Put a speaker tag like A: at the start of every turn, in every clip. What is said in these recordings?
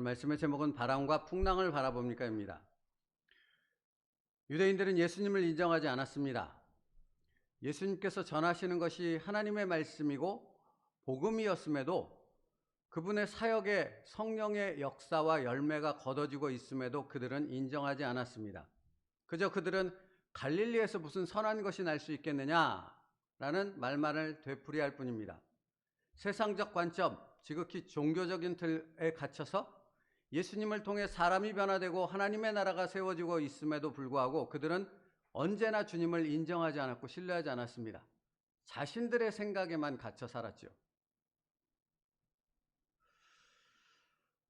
A: 오늘 말씀의 제목은 바람과 풍랑을 바라봅니까입니다. 유대인들은 예수님을 인정하지 않았습니다. 예수님께서 전하시는 것이 하나님의 말씀이고 복음이었음에도 그분의 사역에 성령의 역사와 열매가 거둬지고 있음에도 그들은 인정하지 않았습니다. 그저 그들은 갈릴리에서 무슨 선한 것이 날 수 있겠느냐라는 말만을 되풀이할 뿐입니다. 세상적 관점, 지극히 종교적인 틀에 갇혀서 예수님을 통해 사람이 변화되고 하나님의 나라가 세워지고 있음에도 불구하고 그들은 언제나 주님을 인정하지 않았고 신뢰하지 않았습니다. 자신들의 생각에만 갇혀 살았죠.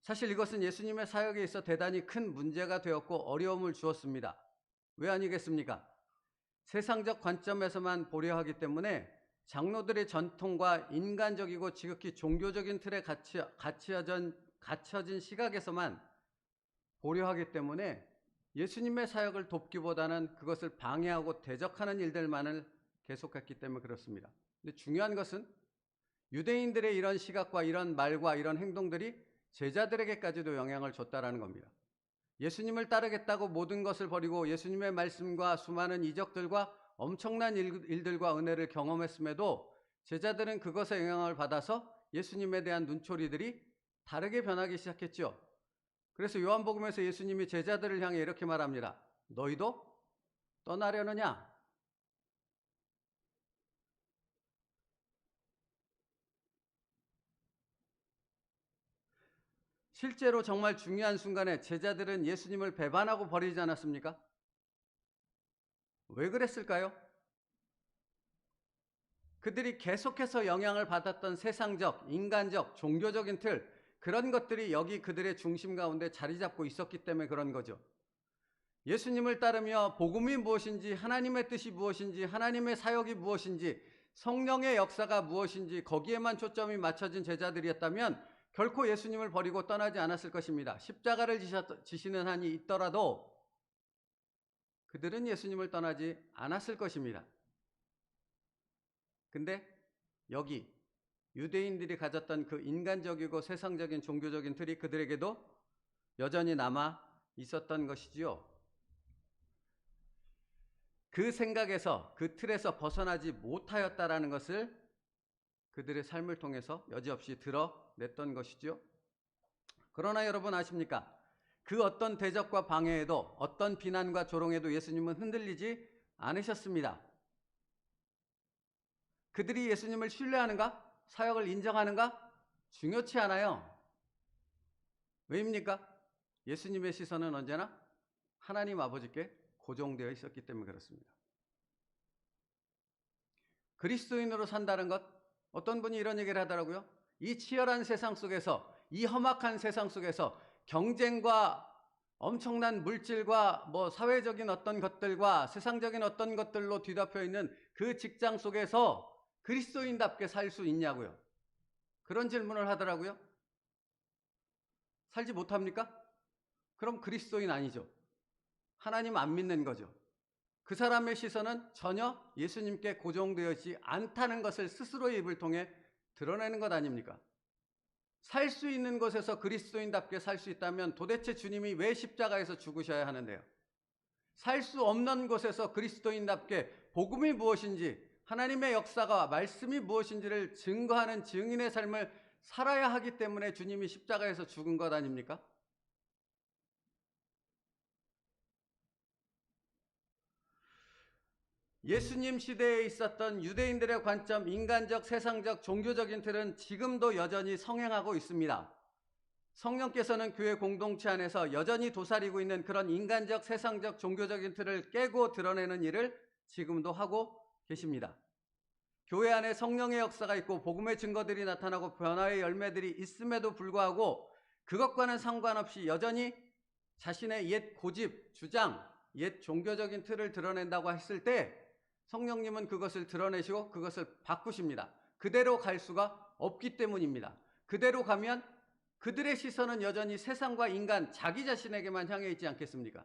A: 사실 이것은 예수님의 사역에 있어 대단히 큰 문제가 되었고 어려움을 주었습니다. 왜 아니겠습니까? 세상적 관점에서만 보려 하기 때문에 장로들의 전통과 인간적이고 지극히 종교적인 틀에 갇혀진 시각에서만 보려 하기 때문에 예수님의 사역을 돕기보다는 그것을 방해하고 대적하는 일들만을 계속했기 때문에 그렇습니다. 근데 중요한 것은 유대인들의 이런 시각과 이런 말과 이런 행동들이 제자들에게까지도 영향을 줬다라는 겁니다. 예수님을 따르겠다고 모든 것을 버리고 예수님의 말씀과 수많은 이적들과 엄청난 일들과 은혜를 경험했음에도 제자들은 그것에 영향을 받아서 예수님에 대한 눈초리들이 다르게 변하기 시작했죠. 그래서 요한복음에서 예수님이 제자들을 향해 이렇게 말합니다. 너희도 떠나려느냐? 실제로 정말 중요한 순간에 제자들은 예수님을 배반하고 버리지 않았습니까? 왜 그랬을까요? 그들이 계속해서 영향을 받았던 세상적, 인간적, 종교적인 틀, 그런 것들이 여기 그들의 중심 가운데 자리 잡고 있었기 때문에 그런 거죠. 예수님을 따르며 복음이 무엇인지, 하나님의 뜻이 무엇인지, 하나님의 사역이 무엇인지, 성령의 역사가 무엇인지 거기에만 초점이 맞춰진 제자들이었다면 결코 예수님을 버리고 떠나지 않았을 것입니다. 십자가를 지시는 한이 있더라도 그들은 예수님을 떠나지 않았을 것입니다. 근데 여기 유대인들이 가졌던 그 인간적이고 세상적인 종교적인 틀이 그들에게도 여전히 남아 있었던 것이지요. 그 생각에서, 그 틀에서 벗어나지 못하였다라는 것을 그들의 삶을 통해서 여지없이 드러냈던 것이죠. 그러나 여러분 아십니까? 그 어떤 대적과 방해에도, 어떤 비난과 조롱에도 예수님은 흔들리지 않으셨습니다. 그들이 예수님을 신뢰하는가? 사역을 인정하는가? 중요치 않아요. 왜입니까? 예수님의 시선은 언제나 하나님 아버지께 고정되어 있었기 때문에 그렇습니다. 그리스도인으로 산다는 것, 어떤 분이 이런 얘기를 하더라고요. 이 치열한 세상 속에서, 이 험악한 세상 속에서 경쟁과 엄청난 물질과 사회적인 어떤 것들과 세상적인 어떤 것들로 뒤덮여 있는 그 직장 속에서 그리스도인답게 살 수 있냐고요. 그런 질문을 하더라고요. 살지 못합니까? 그럼 그리스도인 아니죠. 하나님 안 믿는 거죠. 그 사람의 시선은 전혀 예수님께 고정되어 있지 않다는 것을 스스로의 입을 통해 드러내는 것 아닙니까? 살 수 있는 곳에서 그리스도인답게 살 수 있다면 도대체 주님이 왜 십자가에서 죽으셔야 하는데요? 살 수 없는 곳에서 그리스도인답게 복음이 무엇인지, 하나님의 역사가 말씀이 무엇인지를 증거하는 증인의 삶을 살아야 하기 때문에 주님이 십자가에서 죽은 것 아닙니까? 예수님 시대에 있었던 유대인들의 관점, 인간적, 세상적, 종교적인 틀은 지금도 여전히 성행하고 있습니다. 성령께서는 교회 공동체 안에서 여전히 도사리고 있는 그런 인간적, 세상적, 종교적인 틀을 깨고 드러내는 일을 지금도 하고 계십니다. 교회 안에 성령의 역사가 있고 복음의 증거들이 나타나고 변화의 열매들이 있음에도 불구하고 그것과는 상관없이 여전히 자신의 옛 고집, 주장, 옛 종교적인 틀을 드러낸다고 했을 때 성령님은 그것을 드러내시고 그것을 바꾸십니다. 그대로 갈 수가 없기 때문입니다. 그대로 가면 그들의 시선은 여전히 세상과 인간, 자기 자신에게만 향해 있지 않겠습니까?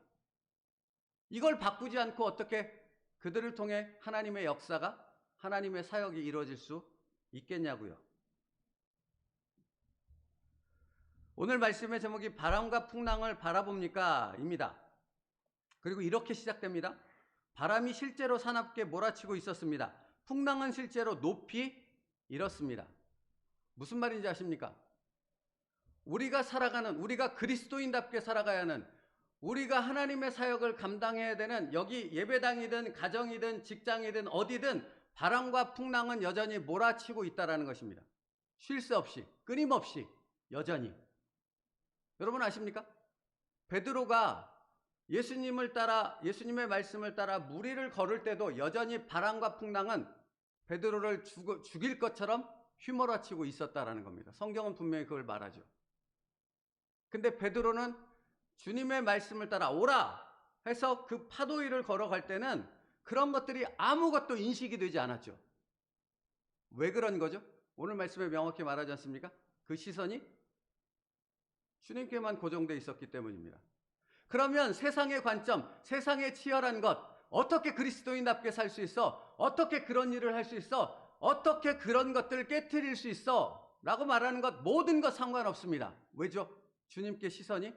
A: 이걸 바꾸지 않고 어떻게 그들을 통해 하나님의 역사가, 하나님의 사역이 이루어질 수 있겠냐고요. 오늘 말씀의 제목이 바람과 풍랑을 바라봅니까? 입니다. 그리고 이렇게 시작됩니다. 바람이 실제로 사납게 몰아치고 있었습니다. 풍랑은 실제로 높이 일었습니다. 무슨 말인지 아십니까? 우리가 그리스도인답게 살아가야 하는, 우리가 하나님의 사역을 감당해야 되는 여기 예배당이든 가정이든 직장이든 어디든 바람과 풍랑은 여전히 몰아치고 있다는 것입니다. 쉴 새 없이, 끊임없이 여전히. 여러분 아십니까? 베드로가 예수님의 말씀을 따라 무리를 걸을 때도 여전히 바람과 풍랑은 베드로를 죽일 것처럼 휘몰아치고 있었다라는 겁니다. 성경은 분명히 그걸 말하죠. 근데 베드로는 주님의 말씀을 따라 오라 해서 그 파도 위를 걸어갈 때는 그런 것들이 아무것도 인식이 되지 않았죠. 왜 그런 거죠? 오늘 말씀에 명확히 말하지 않습니까? 그 시선이 주님께만 고정되어 있었기 때문입니다. 그러면 세상의 관점, 세상의 치열한 것, 어떻게 그리스도인답게 살 수 있어? 어떻게 그런 일을 할 수 있어? 어떻게 그런 것들을 깨트릴 수 있어? 라고 말하는 것, 모든 것 상관없습니다. 왜죠? 주님께 시선이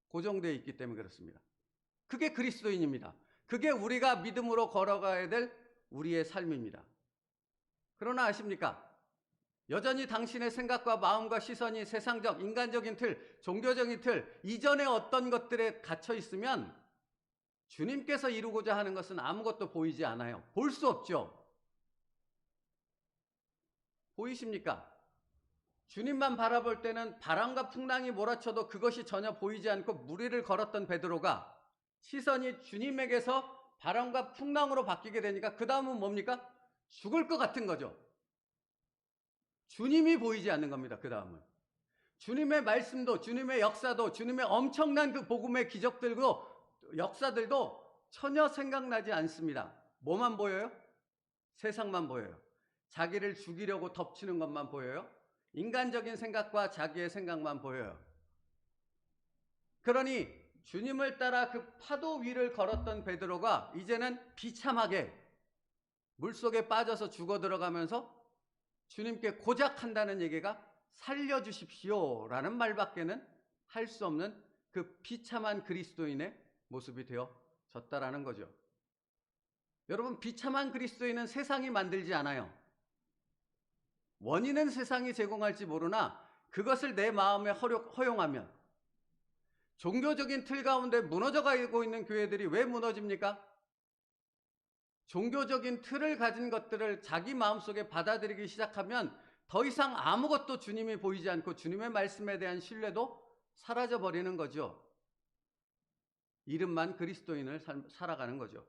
A: 고정되어 있기 때문에 그렇습니다. 그게 그리스도인입니다. 그게 우리가 믿음으로 걸어가야 될 우리의 삶입니다. 그러나 아십니까? 여전히 당신의 생각과 마음과 시선이 세상적, 인간적인 틀, 종교적인 틀, 이전의 어떤 것들에 갇혀 있으면 주님께서 이루고자 하는 것은 아무것도 보이지 않아요. 볼 수 없죠. 보이십니까? 주님만 바라볼 때는 바람과 풍랑이 몰아쳐도 그것이 전혀 보이지 않고 무리를 걸었던 베드로가 시선이 주님에게서 바람과 풍랑으로 바뀌게 되니까 그 다음은 뭡니까? 죽을 것 같은 거죠. 주님이 보이지 않는 겁니다. 그 다음은. 주님의 말씀도, 주님의 역사도, 주님의 엄청난 그 복음의 기적들도, 역사들도 전혀 생각나지 않습니다. 뭐만 보여요? 세상만 보여요. 자기를 죽이려고 덮치는 것만 보여요. 인간적인 생각과 자기의 생각만 보여요. 그러니 주님을 따라 그 파도 위를 걸었던 베드로가 이제는 비참하게 물속에 빠져서 죽어 들어가면서 주님께 고작 한다는 얘기가 살려주십시오 라는 말밖에는 할 수 없는 그 비참한 그리스도인의 모습이 되어졌다라는 거죠. 여러분, 비참한 그리스도인은 세상이 만들지 않아요. 원인은 세상이 제공할지 모르나 그것을 내 마음에 허용하면, 종교적인 틀 가운데 무너져가고 있는 교회들이 왜 무너집니까? 종교적인 틀을 가진 것들을 자기 마음속에 받아들이기 시작하면 더 이상 아무것도 주님이 보이지 않고 주님의 말씀에 대한 신뢰도 사라져버리는 거죠. 이름만 그리스도인을 살아가는 거죠.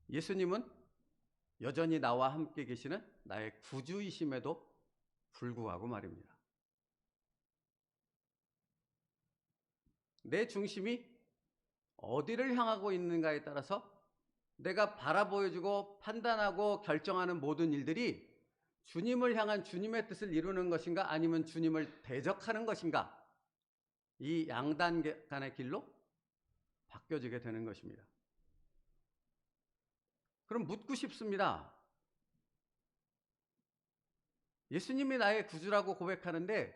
A: 예수님은 여전히 나와 함께 계시는 나의 구주이심에도 불구하고 말입니다. 내 중심이 어디를 향하고 있는가에 따라서 내가 바라보여주고 판단하고 결정하는 모든 일들이 주님을 향한 주님의 뜻을 이루는 것인가 아니면 주님을 대적하는 것인가, 이 양단간의 길로 바뀌어지게 되는 것입니다. 그럼 묻고 싶습니다. 예수님이 나의 구주라고 고백하는데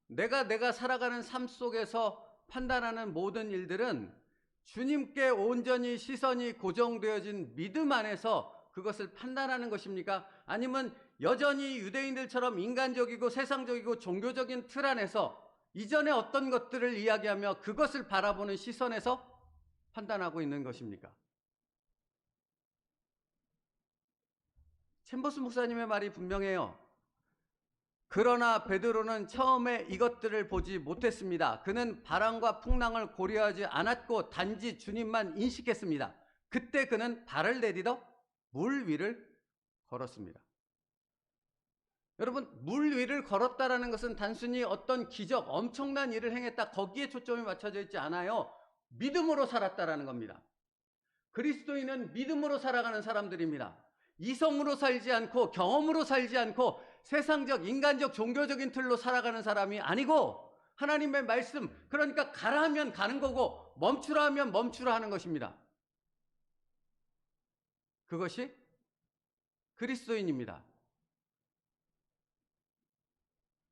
A: 내가 살아가는 삶 속에서 판단하는 모든 일들은 주님께 온전히 시선이 고정되어진 믿음 안에서 그것을 판단하는 것입니까? 아니면 여전히 유대인들처럼 인간적이고 세상적이고 종교적인 틀 안에서 이전에 어떤 것들을 이야기하며 그것을 바라보는 시선에서 판단하고 있는 것입니까? 챔버스 목사님의 말이 분명해요. 그러나 베드로는 처음에 이것들을 보지 못했습니다. 그는 바람과 풍랑을 고려하지 않았고 단지 주님만 인식했습니다. 그때 그는 발을 내디뎌 물 위를 걸었습니다. 여러분, 물 위를 걸었다라는 것은 단순히 어떤 기적, 엄청난 일을 행했다, 거기에 초점이 맞춰져 있지 않아요. 믿음으로 살았다라는 겁니다. 그리스도인은 믿음으로 살아가는 사람들입니다. 이성으로 살지 않고 경험으로 살지 않고 세상적, 인간적, 종교적인 틀로 살아가는 사람이 아니고 하나님의 말씀, 그러니까 가라 하면 가는 거고 멈추라 하면 멈추라 하는 것입니다. 그것이 그리스도인입니다.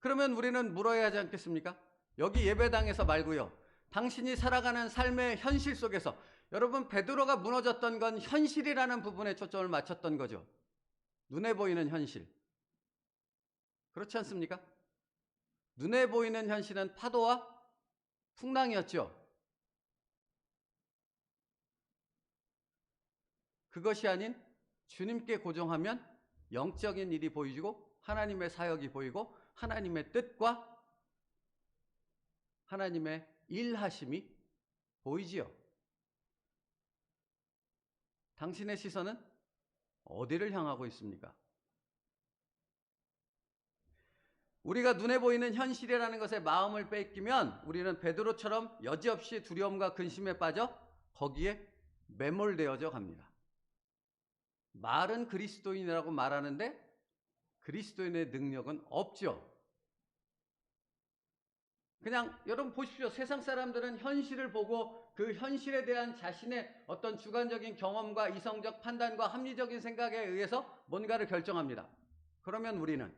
A: 그러면 우리는 물어야 하지 않겠습니까? 여기 예배당에서 말고요. 당신이 살아가는 삶의 현실 속에서 여러분 베드로가 무너졌던 건 현실이라는 부분에 초점을 맞췄던 거죠. 눈에 보이는 현실. 그렇지 않습니까? 눈에 보이는 현실은 파도와 풍랑이었죠. 그것이 아닌 주님께 고정하면 영적인 일이 보이고 하나님의 사역이 보이고 하나님의 뜻과 하나님의 일하심이 보이지요. 당신의 시선은 어디를 향하고 있습니까? 우리가 눈에 보이는 현실이라는 것에 마음을 뺏기면 우리는 베드로처럼 여지없이 두려움과 근심에 빠져 거기에 매몰되어져 갑니다. 말은 그리스도인이라고 말하는데 그리스도인의 능력은 없죠. 그냥 여러분 보십시오. 세상 사람들은 현실을 보고 그 현실에 대한 자신의 어떤 주관적인 경험과 이성적 판단과 합리적인 생각에 의해서 뭔가를 결정합니다. 그러면 우리는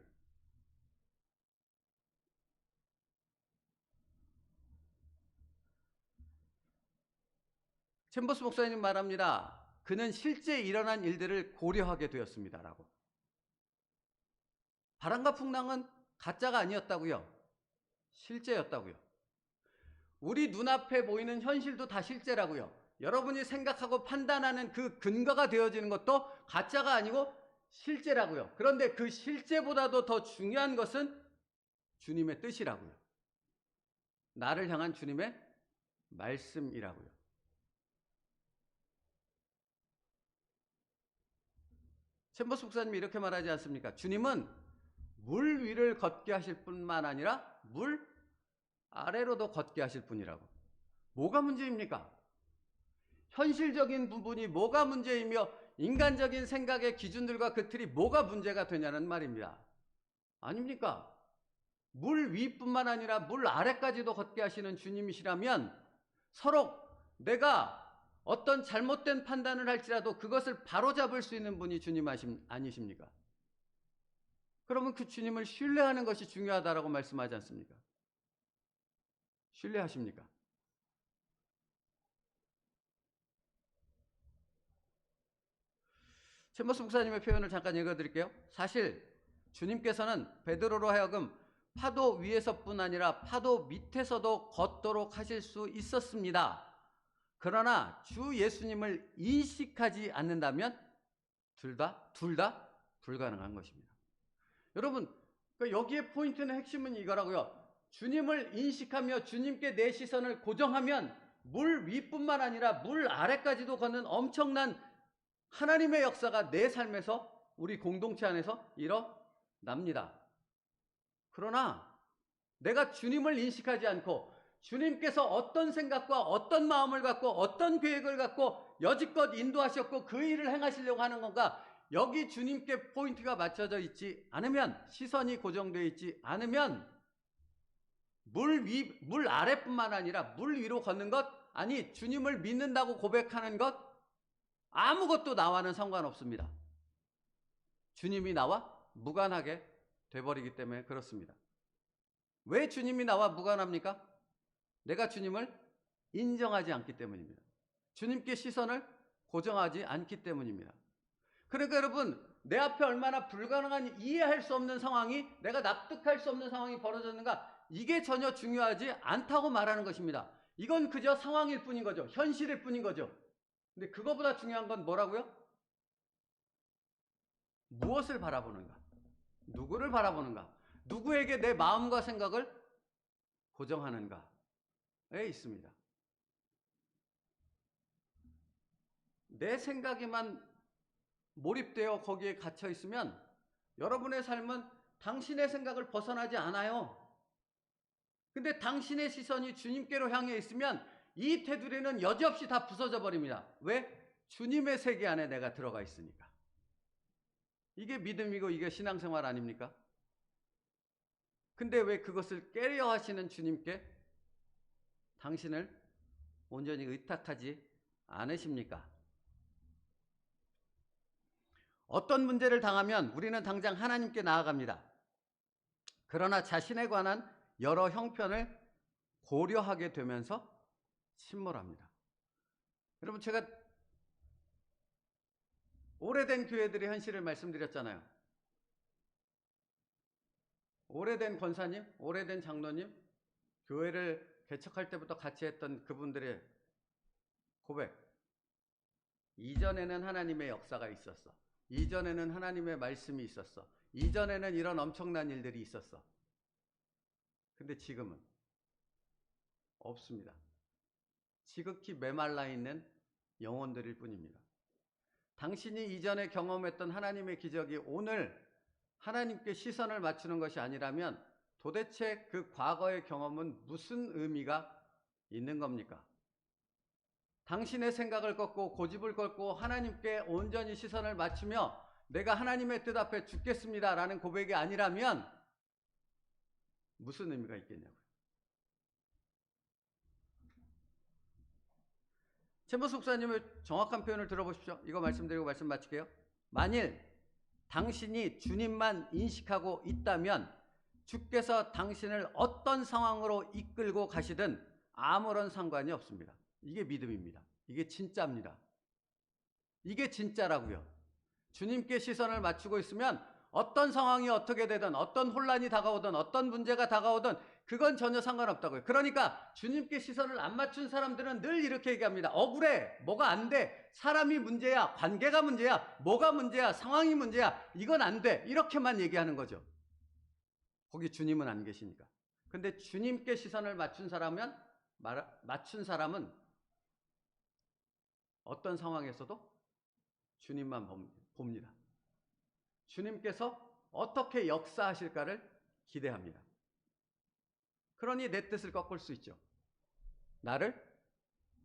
A: 챔버스 목사님 말합니다. 그는 실제 일어난 일들을 고려하게 되었습니다라고. 바람과 풍랑은 가짜가 아니었다고요. 실제였다고요. 우리 눈앞에 보이는 현실도 다 실제라고요. 여러분이 생각하고 판단하는 그 근거가 되어지는 것도 가짜가 아니고 실제라고요. 그런데 그 실제보다도 더 중요한 것은 주님의 뜻이라고요. 나를 향한 주님의 말씀이라고요. 챔버스 목사님이 이렇게 말하지 않습니까? 주님은 물 위를 걷게 하실 뿐만 아니라 물 아래로도 걷게 하실 분이라고. 뭐가 문제입니까? 현실적인 부분이 뭐가 문제이며 인간적인 생각의 기준들과 그 틀이 뭐가 문제가 되냐는 말입니다. 아닙니까? 물 위뿐만 아니라 물 아래까지도 걷게 하시는 주님이시라면 서로 내가 어떤 잘못된 판단을 할지라도 그것을 바로잡을 수 있는 분이 주님 아니십니까? 그러면 그 주님을 신뢰하는 것이 중요하다라고 말씀하지 않습니까? 신뢰하십니까? 챔버스 목사님의 표현을 잠깐 읽어드릴게요. 사실 주님께서는 베드로로 하여금 파도 위에서뿐 아니라 파도 밑에서도 걷도록 하실 수 있었습니다. 그러나 주 예수님을 인식하지 않는다면 둘 다 불가능한 것입니다. 여러분, 여기에 포인트는 핵심은 이거라고요. 주님을 인식하며 주님께 내 시선을 고정하면 물 위뿐만 아니라 물 아래까지도 걷는 엄청난 하나님의 역사가 내 삶에서 우리 공동체 안에서 일어납니다. 그러나 내가 주님을 인식하지 않고 주님께서 어떤 생각과 어떤 마음을 갖고 어떤 계획을 갖고 여지껏 인도하셨고 그 일을 행하시려고 하는 건가, 여기 주님께 포인트가 맞춰져 있지 않으면, 시선이 고정되어 있지 않으면 물 아래뿐만 아니라 물 위로 걷는 것, 아니 주님을 믿는다고 고백하는 것, 아무것도 나와는 상관없습니다. 주님이 나와 무관하게 돼버리기 때문에 그렇습니다. 왜 주님이 나와 무관합니까? 내가 주님을 인정하지 않기 때문입니다. 주님께 시선을 고정하지 않기 때문입니다. 그러니까 여러분, 내 앞에 얼마나 불가능한, 이해할 수 없는 상황이, 내가 납득할 수 없는 상황이 벌어졌는가, 이게 전혀 중요하지 않다고 말하는 것입니다. 이건 그저 상황일 뿐인 거죠. 현실일 뿐인 거죠. 근데 그거보다 중요한 건 뭐라고요? 무엇을 바라보는가? 누구를 바라보는가? 누구에게 내 마음과 생각을 고정하는가에 있습니다. 내 생각에만 몰입되어 거기에 갇혀 있으면 여러분의 삶은 당신의 생각을 벗어나지 않아요. 근데 당신의 시선이 주님께로 향해 있으면 이 테두리는 여지없이 다 부서져 버립니다. 왜? 주님의 세계 안에 내가 들어가 있으니까. 이게 믿음이고 이게 신앙생활 아닙니까? 근데 왜 그것을 깨려 하시는 주님께 당신을 온전히 의탁하지 않으십니까? 어떤 문제를 당하면 우리는 당장 하나님께 나아갑니다. 그러나 자신에 관한 여러 형편을 고려하게 되면서 침몰합니다. 여러분, 제가 오래된 교회들의 현실을 말씀드렸잖아요. 오래된 권사님, 오래된 장로님, 교회를 개척할 때부터 같이 했던 그분들의 고백. 이전에는 하나님의 역사가 있었어. 이전에는 하나님의 말씀이 있었어. 이전에는 이런 엄청난 일들이 있었어. 근데 지금은 없습니다. 지극히 메말라 있는 영혼들일 뿐입니다. 당신이 이전에 경험했던 하나님의 기적이 오늘 하나님께 시선을 맞추는 것이 아니라면 도대체 그 과거의 경험은 무슨 의미가 있는 겁니까? 당신의 생각을 꺾고 고집을 꺾고 하나님께 온전히 시선을 맞추며 내가 하나님의 뜻 앞에 죽겠습니다 라는 고백이 아니라면 무슨 의미가 있겠냐고요. 챔버스 목사님의 정확한 표현을 들어보십시오. 이거 말씀드리고 말씀 마칠게요. 만일 당신이 주님만 인식하고 있다면 주께서 당신을 어떤 상황으로 이끌고 가시든 아무런 상관이 없습니다. 이게 믿음입니다. 이게 진짜입니다. 이게 진짜라고요. 주님께 시선을 맞추고 있으면 어떤 상황이 어떻게 되든 어떤 혼란이 다가오든 어떤 문제가 다가오든 그건 전혀 상관없다고요. 그러니까 주님께 시선을 안 맞춘 사람들은 늘 이렇게 얘기합니다. 억울해. 뭐가 안 돼. 사람이 문제야. 관계가 문제야. 뭐가 문제야. 상황이 문제야. 이건 안 돼. 이렇게만 얘기하는 거죠. 거기 주님은 안 계시니까. 근데 주님께 시선을 맞춘 사람은 어떤 상황에서도 주님만 봅니다. 주님께서 어떻게 역사하실까를 기대합니다. 그러니 내 뜻을 꺾을 수 있죠. 나를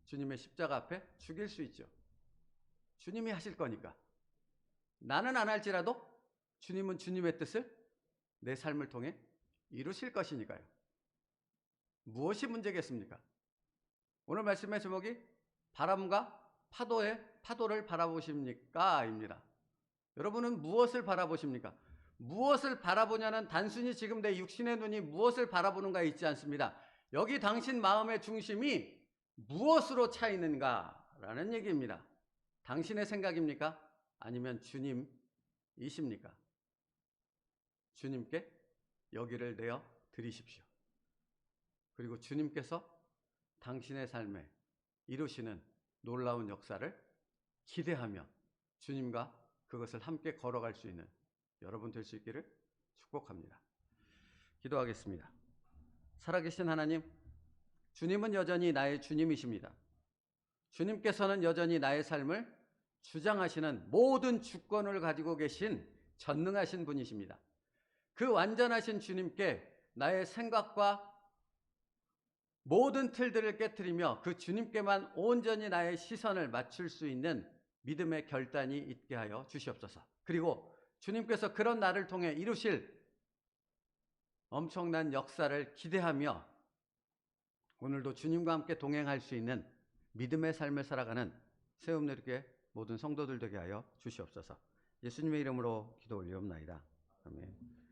A: 주님의 십자가 앞에 죽일 수 있죠. 주님이 하실 거니까. 나는 안 할지라도 주님은 주님의 뜻을 내 삶을 통해 이루실 것이니까요. 무엇이 문제겠습니까? 오늘 말씀의 제목이 바람과 파도를 바라보십니까? 입니다. 여러분은 무엇을 바라보십니까? 무엇을 바라보냐는 단순히 지금 내 육신의 눈이 무엇을 바라보는가에 있지 않습니다. 여기 당신 마음의 중심이 무엇으로 차 있는가라는 얘기입니다. 당신의 생각입니까? 아니면 주님이십니까? 주님께 여기를 내어 드리십시오. 그리고 주님께서 당신의 삶에 이루시는 놀라운 역사를 기대하며 주님과 그것을 함께 걸어갈 수 있는 여러분 될 수 있기를 축복합니다. 기도하겠습니다. 살아계신 하나님, 주님은 여전히 나의 주님이십니다. 주님께서는 여전히 나의 삶을 주장하시는 모든 주권을 가지고 계신 전능하신 분이십니다. 그 완전하신 주님께 나의 생각과 모든 틀들을 깨트리며 그 주님께만 온전히 나의 시선을 맞출 수 있는 믿음의 결단이 있게 하여 주시옵소서. 그리고 주님께서 그런 나를 통해 이루실 엄청난 역사를 기대하며 오늘도 주님과 함께 동행할 수 있는 믿음의 삶을 살아가는 새움내리교회 모든 성도들 되게 하여 주시옵소서. 예수님의 이름으로 기도 올리옵나이다. 아멘.